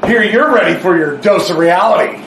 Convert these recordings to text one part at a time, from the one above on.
Here, you're ready for your dose of reality.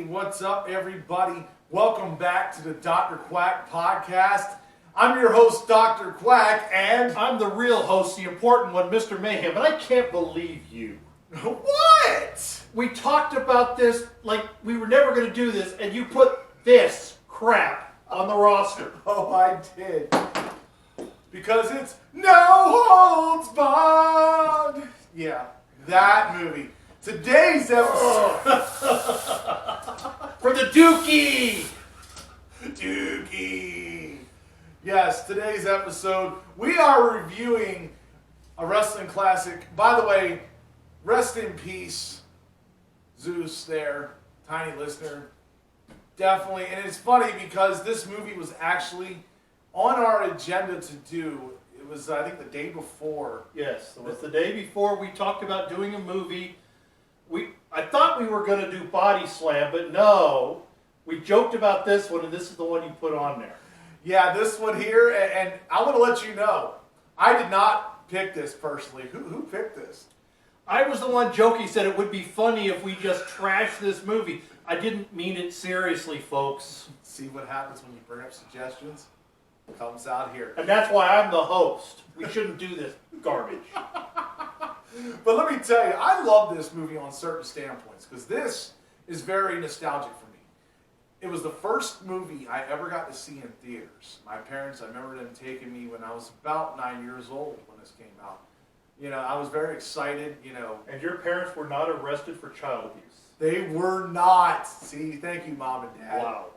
What's up, everybody? Welcome back to the Dr. Quack podcast. I'm your host, Dr. Quack, and I'm the real host, the important one, Mr. Mayhem, and I can't believe you. What? We talked about this like we were never going to do this, and you put this crap on the roster. Oh, I did. Because it's No Holds Barred. Yeah, that movie. Today's episode... For the Dookie! Dookie! Yes, today's episode, we are reviewing a wrestling classic. By the way, rest in peace, Zeus there, tiny listener. Definitely, and it's funny because this movie was actually on our agenda to do. It was, I think, the day before. Yes, it was the day before we talked about doing a movie. I thought we were going to do Body Slam, but no. We joked about this one, and this is the one you put on there. Yeah, this one here, and I want to let you know, I did not pick this personally. Who picked this? I was the one joking, said it would be funny if we just trashed this movie. I didn't mean it seriously, folks. See what happens when you bring up suggestions? Comes out here. And that's why I'm the host. We shouldn't do this garbage. But let me tell you, I love this movie on certain standpoints because this is very nostalgic for me. It was the first movie I ever got to see in theaters. My parents, I remember them taking me when I was about 9 years old when this came out. You know, I was very excited, you know. And your parents were not arrested for child abuse? They were not. See, thank you, Mom and Dad. Wow.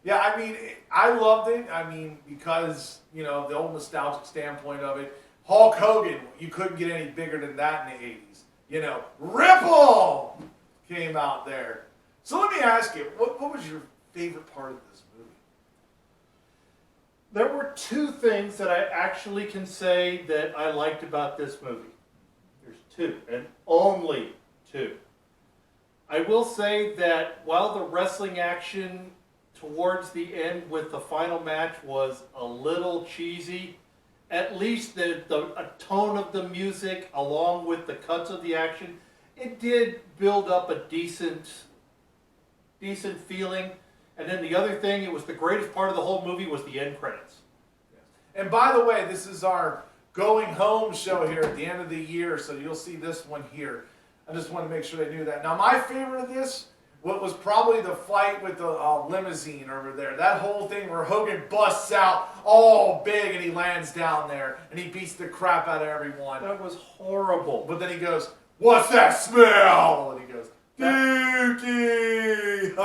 Yeah, I mean, I loved it. I mean, because, you know, the old nostalgic standpoint of it. Hulk Hogan, you couldn't get any bigger than that in the 80s. You know, Ripple came out there. So let me ask you, what was your favorite part of this movie? There were two things that I actually can say that I liked about this movie. There's two, and only two. I will say that while the wrestling action towards the end with the final match was a little cheesy, at least the tone of the music along with the cuts of the action, it did build up a decent feeling. And then the other thing, it was the greatest part of the whole movie was the end credits. And by the way, this is our going home show here at the end of the year, so you'll see this one here. I just want to make sure they knew that. Now, my favorite of this, what was probably the fight with the limousine over there. That whole thing where Hogan busts out all big and he lands down there and he beats the crap out of everyone. That was horrible. But then he goes, "What's that smell?" And he goes, "Dookie."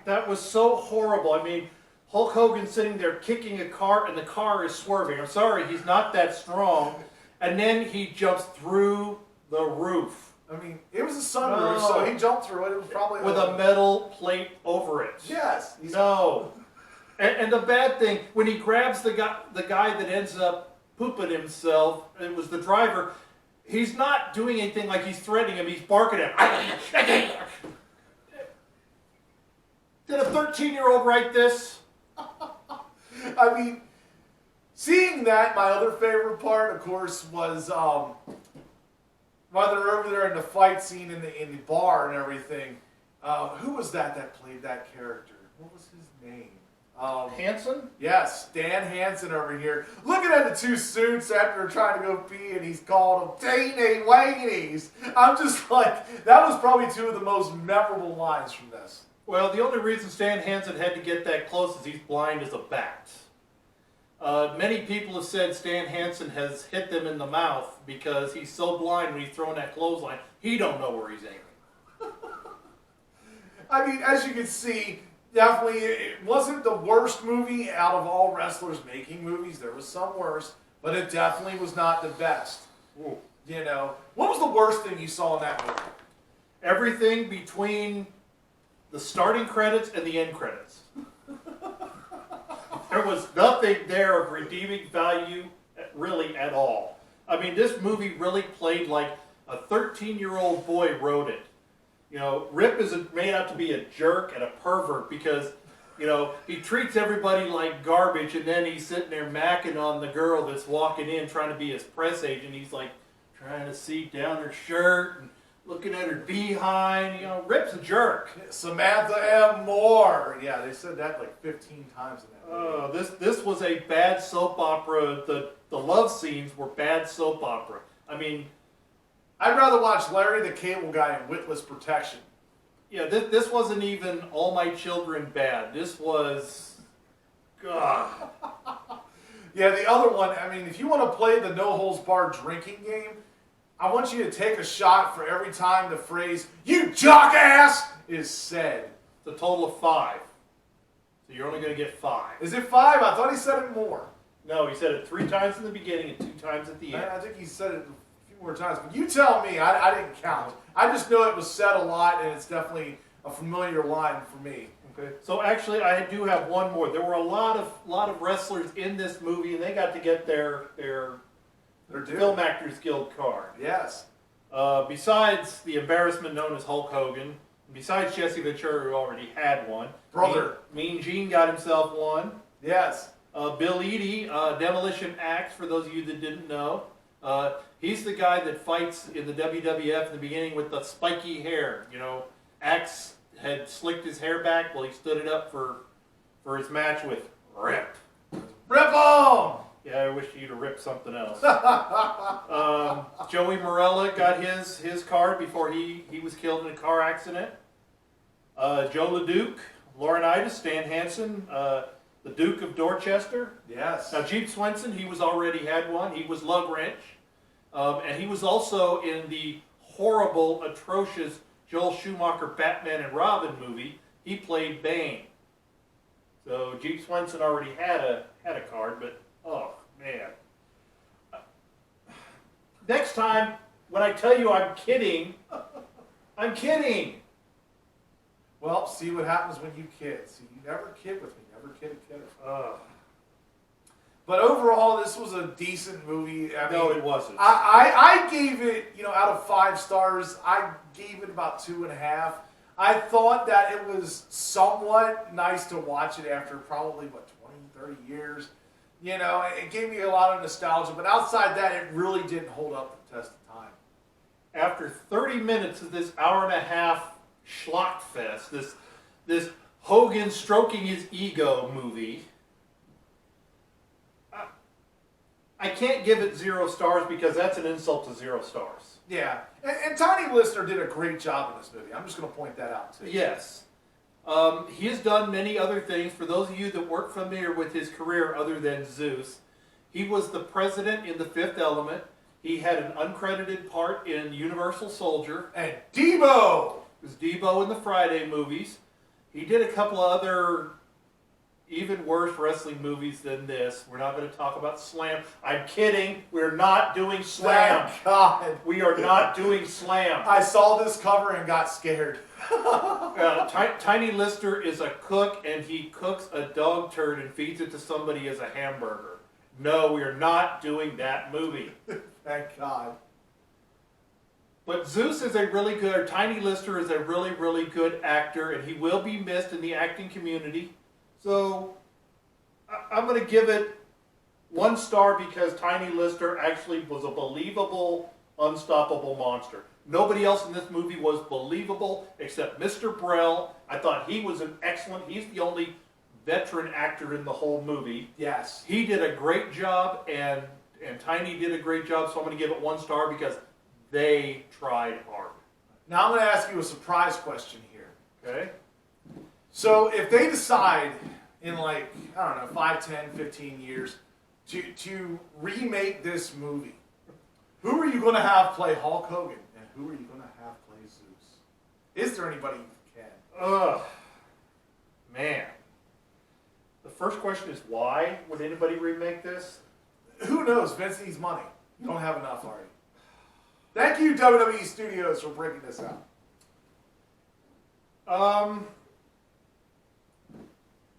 That was so horrible. I mean, Hulk Hogan sitting there kicking a car and the car is swerving. I'm sorry, he's not that strong. And then he jumps through the roof. I mean, it was a sunroof, so he jumped through it. It was probably with a metal plate over it. Yes. No. And the bad thing, when he grabs the guy that ends up pooping himself, it was the driver, he's not doing anything like he's threatening him. He's barking at him. Did a 13-year-old write this? I mean, seeing that, my other favorite part, of course, was while they're over there in the fight scene in the bar and everything. Who was that played that character? What was his name? Hanson? Yes, Stan Hansen over here. Looking at the two suits after trying to go pee, and he's called them Teeny Weenies. I'm just like, that was probably two of the most memorable lines from this. Well, the only reason Stan Hansen had to get that close is he's blind as a bat. Many people have said Stan Hansen has hit them in the mouth because he's so blind when he's throwing that clothesline, he don't know where he's aiming. I mean, as you can see, definitely it wasn't the worst movie out of all wrestlers making movies. There was some worse, but it definitely was not the best. Ooh. You know, what was the worst thing you saw in that movie? everything between the starting credits and the end credits. There was nothing there of redeeming value really at all. I mean, this movie really played like a 13-year-old boy wrote it. You know, Rip is made out to be a jerk and a pervert because, you know, he treats everybody like garbage, and then he's sitting there macking on the girl that's walking in trying to be his press agent. He's like trying to see down her shirt and looking at her behind. You know, Rip's a jerk. Samantha M. Moore. Yeah, they said that like 15 times in that movie. This was a bad soap opera. The love scenes were bad soap opera. I mean, I'd rather watch Larry the Cable Guy in Witless Protection. yeah, this wasn't even All My Children bad. This was, God. Yeah, the other one, I mean, if you want to play the no-holds-barred drinking game, I want you to take a shot for every time the phrase, "you jackass," is said. It's a total of 5. So you're only going to get 5. Is it 5? I thought he said it more. No, he said it 3 times in the beginning and 2 times at the end. I think he said it a few more times, but you tell me. I didn't count. I just know it was said a lot, and it's definitely a familiar line for me. Okay. So actually, I do have one more. There were a lot of wrestlers in this movie, and they got to get their Film Actors Guild card. Yes. Besides the embarrassment known as Hulk Hogan, besides Jesse Ventura, who already had one, Brother. Mean Gene got himself one. Yes. Bill Eadie, Demolition Axe, for those of you that didn't know. He's the guy that fights in the WWF in the beginning with the spiky hair. You know, Axe had slicked his hair back while he stood it up for his match with Rip. Rip on! Yeah, I wish you'd have ripped something else. Joey Morella got his card before he was killed in a car accident. Joe LeDuc, Laurinaitis, Stan Hansen, the Duke of Dorchester. Yes. Now, Jeep Swenson, he was already had one. He was Lug Wrench. And he was also in the horrible, atrocious Joel Schumacher Batman and Robin movie. He played Bane. So Jeep Swenson already had a card, but oh man. Next time, when I tell you I'm kidding, I'm kidding. Well, see what happens when you kid. See, you never kid with me. Never kid a kidder. But overall, this was a decent movie. No, it wasn't. I gave it, out of 5 stars, I gave it about 2.5. I thought that it was somewhat nice to watch it after probably, 20, 30 years. It gave me a lot of nostalgia. But outside that, it really didn't hold up the test of time. After 30 minutes of this hour-and-a-half schlock fest, this Hogan stroking his ego movie, I can't give it 0 stars because that's an insult to 0 stars. Yeah, and Tiny Listener did a great job in this movie. I'm just going to point that out too. Yes. He has done many other things. For those of you that weren't familiar with his career other than Zeus, he was the president in The Fifth Element. He had an uncredited part in Universal Soldier. And Debo! It was Debo in the Friday movies. He did a couple of other even worse wrestling movies than this. We're not going to talk about Slam. I'm kidding. We're not doing Slam. Thank God. We are not doing Slam. I saw this cover and got scared. Tiny Lister is a cook, and he cooks a dog turd and feeds it to somebody as a hamburger. No, we are not doing that movie. Thank God. But Zeus is a really good, or Tiny Lister is a really, really good actor, and he will be missed in the acting community. So, I'm going to give it 1 star because Tiny Lister actually was a believable, unstoppable monster. Nobody else in this movie was believable except Mr. Brell. I thought he was he's the only veteran actor in the whole movie. Yes. He did a great job, and Tiny did a great job, so I'm going to give it 1 star because they tried hard. Now I'm going to ask you a surprise question here. Okay? So if they decide in 5, 10, 15 years to remake this movie, who are you going to have play Hulk Hogan and who are you going to have play Zeus? Is there anybody you can? Ugh. Man. The first question is why would anybody remake this? Who knows? Vince needs money. You don't have enough already. Thank you, WWE Studios, for breaking this out.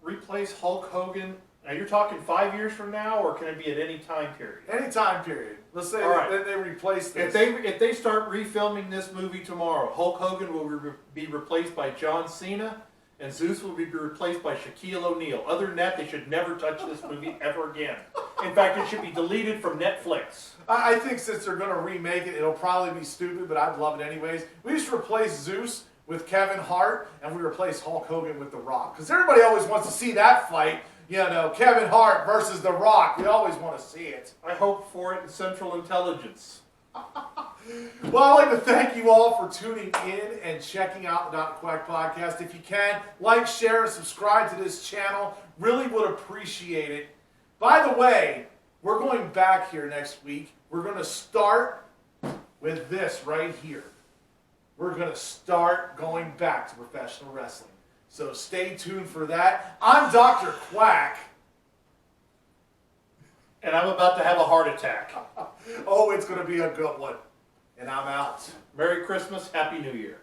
Replace Hulk Hogan. Now you're talking 5 years from now, or can it be at any time period? Any time period. Let's say All right. that they replace this. If they start refilming this movie tomorrow, Hulk Hogan will be replaced by John Cena, and Zeus will be replaced by Shaquille O'Neal. Other than that, they should never touch this movie ever again. In fact, it should be deleted from Netflix. I think since they're going to remake it, it'll probably be stupid, but I'd love it anyways. We just replace Zeus with Kevin Hart, and we replace Hulk Hogan with The Rock. Because everybody always wants to see that fight. You know, Kevin Hart versus The Rock. We always want to see it. I hope for it in Central Intelligence. Well, I'd like to thank you all for tuning in and checking out the Quack podcast. If you can, like, share, and subscribe to this channel. Really would appreciate it. By the way, we're going back here next week. We're going to start with this right here. We're going to start going back to professional wrestling. So stay tuned for that. I'm Dr. Quack. And I'm about to have a heart attack. Oh, it's going to be a good one. And I'm out. Merry Christmas, Happy New Year.